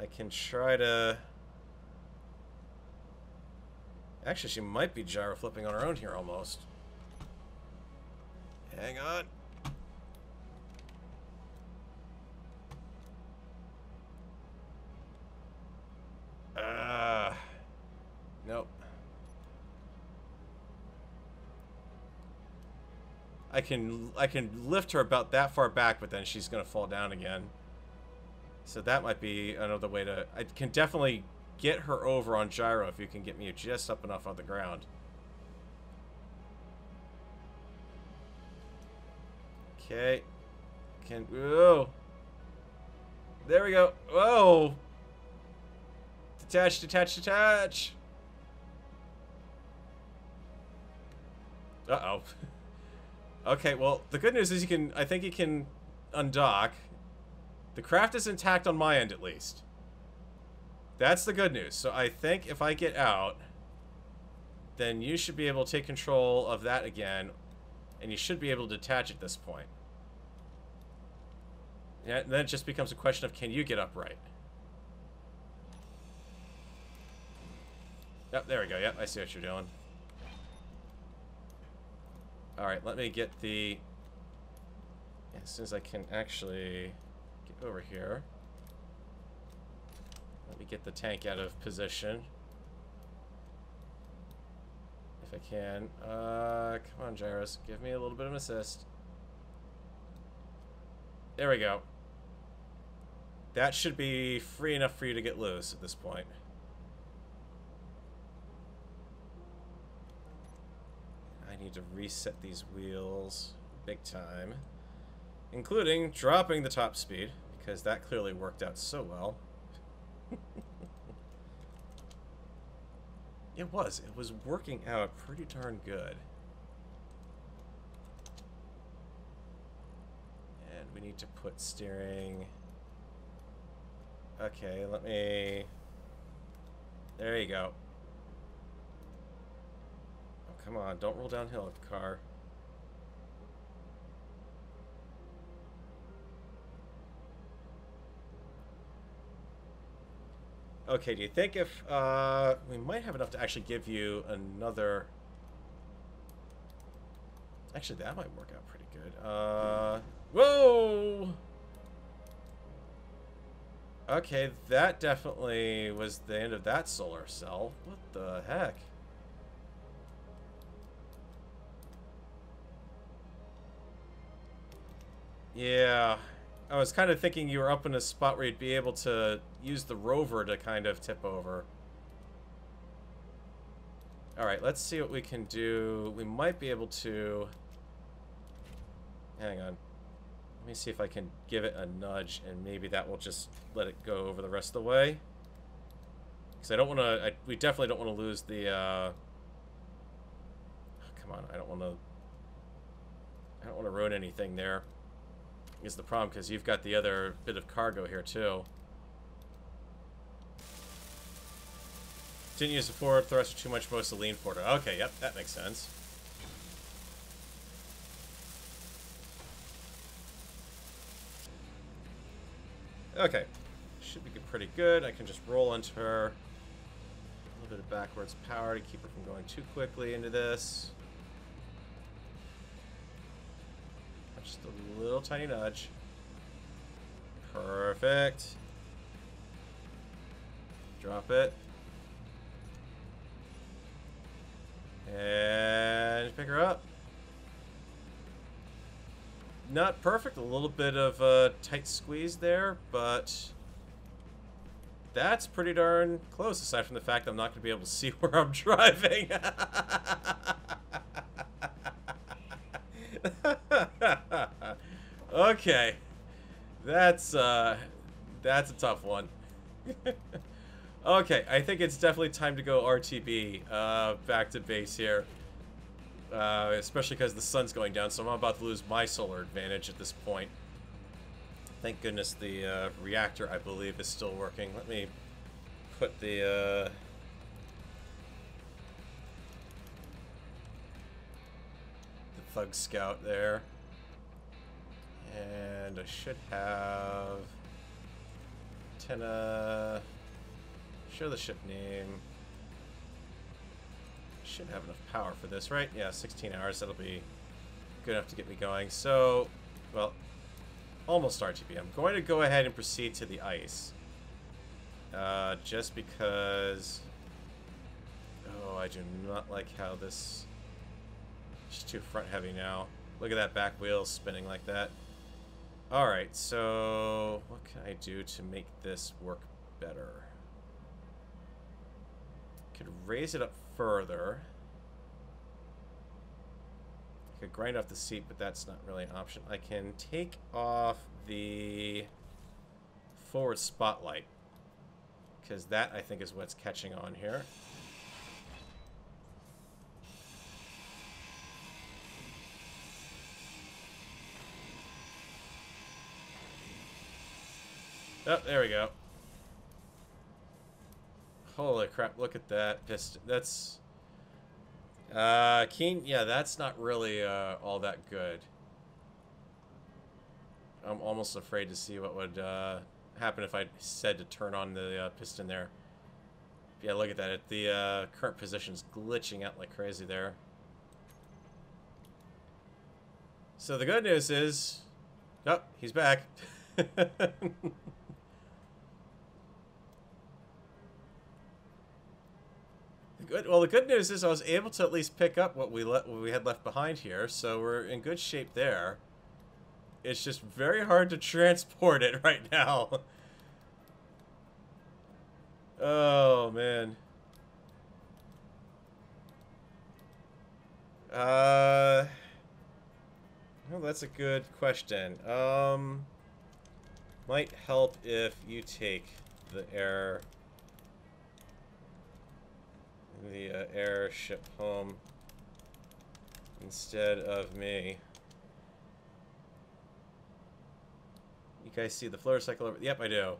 I can try to... Actually, she might be gyro flipping on her own here almost. Hang on. Nope. I can lift her about that far back, but then she's gonna fall down again. So that might be another way to... I can definitely get her over on gyro if you can get me just up enough on the ground. Okay. Whoa. There we go. Whoa. Detach, detach, detach. Uh-oh. Okay, well, the good news is I think you can undock. The craft is intact on my end, at least. That's the good news. So I think if I get out, then you should be able to take control of that again, and you should be able to detach at this point. Yeah, and then it just becomes a question of, can you get upright? Yep, there we go. Yep, I see what you're doing. Alright, let me get the... As soon as I can actually get over here. Let me get the tank out of position. If I can. Come on, gyros. Give me a little bit of an assist. There we go. That should be free enough for you to get loose at this point. I need to reset these wheels big time. Including dropping the top speed, because that clearly worked out so well. It was working out pretty darn good. And we need to put steering... Okay, let me... There you go. Oh, come on, don't roll downhill with the car. Okay, do you think if, we might have enough to actually give you another... Actually, that might work out pretty good. Whoa! Okay, that definitely was the end of that solar cell. What the heck? Yeah. I was kind of thinking you were up in a spot where you'd be able to use the rover to kind of tip over. Alright, let's see what we can do. We might be able to... Hang on. Let me see if I can give it a nudge, and maybe that will just let it go over the rest of the way. Because I don't want to... We definitely don't want to lose the... Come on, I don't want to ruin anything there. Is the problem, because you've got the other bit of cargo here, too. Didn't use the forward thruster too much, mostly lean forward. Okay, yep, that makes sense. Okay, should be pretty good. I can just roll into her. A little bit of backwards power to keep her from going too quickly into this. Just a little tiny nudge. Perfect. Drop it. And pick her up. Not perfect, a little bit of a tight squeeze there, but that's pretty darn close, aside from the fact that I'm not going to be able to see where I'm driving. Okay. That's a tough one. Okay, I think it's definitely time to go RTB, back to base here. Especially because the sun's going down, so I'm about to lose my solar advantage at this point. Thank goodness the reactor, I believe, is still working. Let me put the Thug Scout there. And I should have... Antenna. Show the ship name. Should have enough power for this, right? Yeah, 16 hours. That'll be good enough to get me going. So, well, almost RTB. I'm going to go ahead and proceed to the ice. Just because... Oh, I do not like how this... It's too front heavy now. Look at that back wheel spinning like that. Alright, so what can I do to make this work better? Could raise it up further. I could grind off the seat, but that's not really an option. I can take off the forward spotlight, because that, I think, is what's catching on here. Oh, there we go. Holy crap, look at that piston. That's... Keen, yeah, that's not really all that good. I'm almost afraid to see what would happen if I said to turn on the piston there. Yeah, look at that. The current position's glitching out like crazy there. So the good news is... Oh, he's back. Well, the good news is I was able to at least pick up what we had left behind here, so we're in good shape there. It's just very hard to transport it right now. Oh, man. Well, that's a good question. Might help if you take the airship home instead of me. You guys see the floater cycle over? Yep, I do.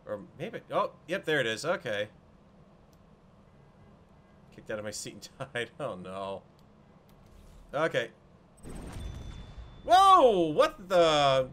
Or maybe... Oh, yep, there it is. Okay. Kicked out of my seat and died. Oh, no. Okay. Whoa! What the...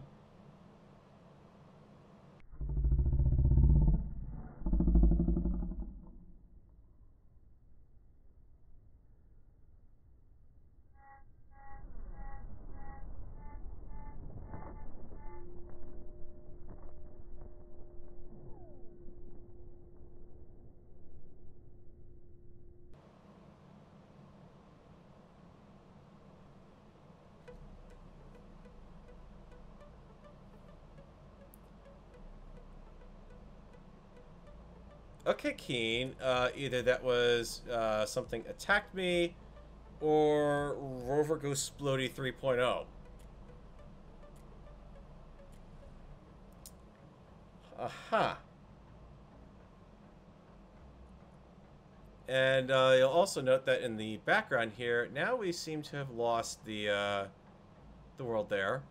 Okay, Keen. Either that was something attacked me, or Rover Goes Splody 3.0. Aha. And you'll also note that in the background here, now we seem to have lost the world there.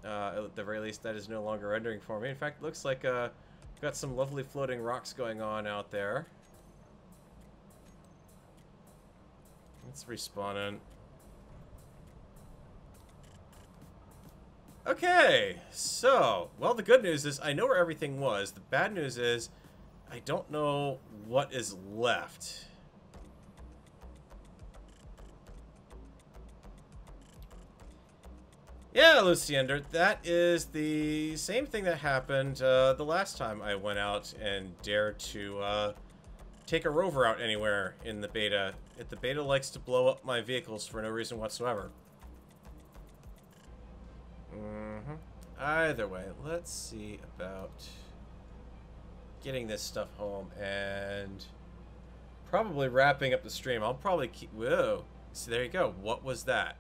At the very least, that is no longer rendering for me. In fact, it looks like got some lovely floating rocks going on out there. Let's respawn in. Okay, so, well, the good news is I know where everything was. The bad news is I don't know what is left. Yeah, Luciander, that is the same thing that happened the last time I went out and dared to take a rover out anywhere in the beta. The beta likes to blow up my vehicles for no reason whatsoever. Either way, let's see about getting this stuff home and probably wrapping up the stream. I'll probably keep... Whoa. So there you go. What was that?